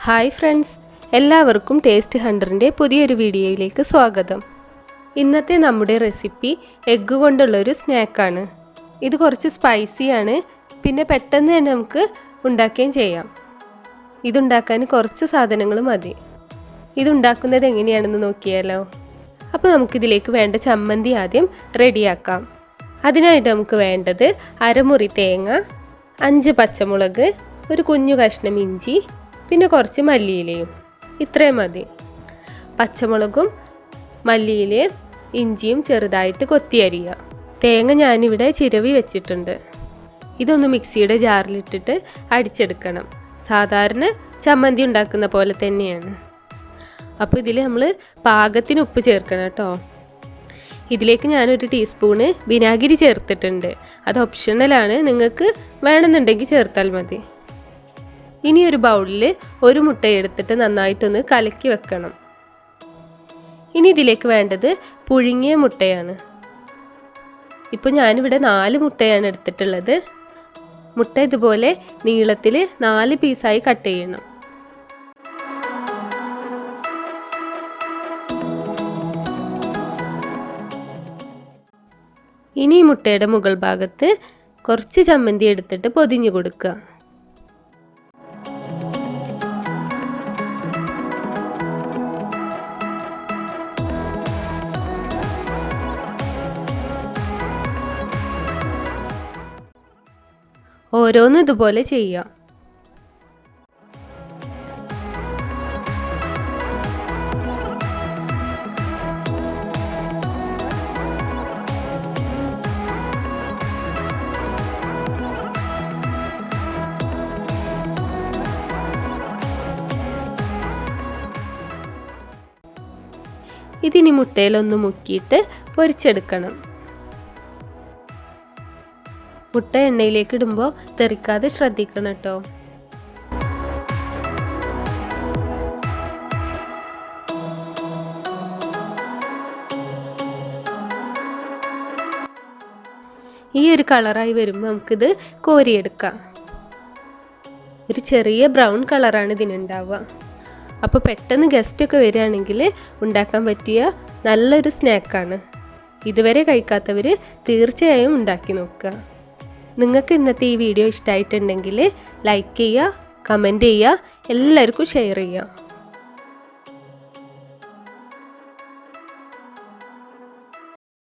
Hi friends, എല്ലാവർക്കും taste ഹണ്ടറിൻ്റെ പുതിയൊരു വീഡിയോയിലേക്ക് സ്വാഗതം. ഇന്നത്തെ നമ്മുടെ റെസിപ്പി എഗ്ഗ് കൊണ്ടുള്ളൊരു സ്നാക്കാണ്. ഇത് കുറച്ച് സ്പൈസിയാണ്, പിന്നെ പെട്ടെന്ന് തന്നെ നമുക്ക് ഉണ്ടാക്കുകയും ചെയ്യാം. ഇതുണ്ടാക്കാൻ കുറച്ച് സാധനങ്ങൾ മതി. ഇതുണ്ടാക്കുന്നത് എങ്ങനെയാണെന്ന് നോക്കിയാലോ. അപ്പോൾ നമുക്കിതിലേക്ക് വേണ്ട ചമ്മന്തി ആദ്യം റെഡിയാക്കാം. അതിനായിട്ട് നമുക്ക് വേണ്ടത് അരമുറി തേങ്ങ, 5 പച്ചമുളക്, ഒരു കുഞ്ഞു കഷ്ണം ഇഞ്ചി, പിന്നെ കുറച്ച് മല്ലിയിലയും. ഇത്രയും മതി. പച്ചമുളകും മല്ലിയിലയും ഇഞ്ചിയും ചെറുതായിട്ട് കൊത്തി അരിയുക. തേങ്ങ ഞാനിവിടെ ചിരവി വെച്ചിട്ടുണ്ട്. ഇതൊന്ന് മിക്സിയുടെ ജാറിലിട്ടിട്ട് അടിച്ചെടുക്കണം. സാധാരണ ചമ്മന്തി ഉണ്ടാക്കുന്ന പോലെ തന്നെയാണ്. അപ്പോൾ ഇതിൽ നമ്മൾ പാകത്തിന് ഉപ്പ് ചേർക്കണം കേട്ടോ. ഇതിലേക്ക് ഞാനൊരു ടീസ്പൂണ് വിനാഗിരി ചേർത്തിട്ടുണ്ട്. അത് ഓപ്ഷണലാണ്, നിങ്ങൾക്ക് വേണമെന്നുണ്ടെങ്കിൽ ചേർത്താൽ മതി. ഇനി ഒരു ബൗളിൽ ഒരു മുട്ട എടുത്തിട്ട് നന്നായിട്ടൊന്ന് കലക്കി വെക്കണം. ഇനി ഇതിലേക്ക് വേണ്ടത് പുഴുങ്ങിയ മുട്ടയാണ്. ഇപ്പോൾ ഞാനിവിടെ 4 മുട്ടയാണ് എടുത്തിട്ടുള്ളത്. മുട്ട ഇതുപോലെ നീളത്തിൽ 4 പീസായി കട്ട് ചെയ്യണം. ഇനി ഈ മുട്ടയുടെ മുകൾ ഭാഗത്ത് കുറച്ച് ചമ്മന്തി എടുത്തിട്ട് പൊതിഞ്ഞു കൊടുക്കുക. ഓരോന്നും ഇതുപോലെ ചെയ്യാം. ഇതിനി മുട്ടയിലൊന്ന് മുക്കിയിട്ട് പൊരിച്ചെടുക്കണം. മുട്ട എണ്ണയിലേക്ക് ഇടുമ്പോൾ തെറിക്കാതെ ശ്രദ്ധിക്കണം കേട്ടോ. ഈ ഒരു കളറായി വരുമ്പോൾ നമുക്കിത് കോരിയെടുക്കാം. ഒരു ചെറിയ ബ്രൗൺ കളറാണ് ഇതിനുണ്ടാവുക. അപ്പോൾ പെട്ടെന്ന് ഗസ്റ്റൊക്കെ വരികയാണെങ്കിൽ ഉണ്ടാക്കാൻ പറ്റിയ നല്ലൊരു സ്നാക്കാണ്. ഇതുവരെ കഴിക്കാത്തവർ തീർച്ചയായും ഉണ്ടാക്കി നോക്കുക. നിങ്ങൾക്ക് ഇന്നത്തെ ഈ വീഡിയോ ഇഷ്ടമായിട്ടുണ്ടെങ്കിൽ ലൈക്ക് ചെയ്യുക, കമൻറ്റ് ചെയ്യുക, എല്ലാവർക്കും ഷെയർ ചെയ്യുക.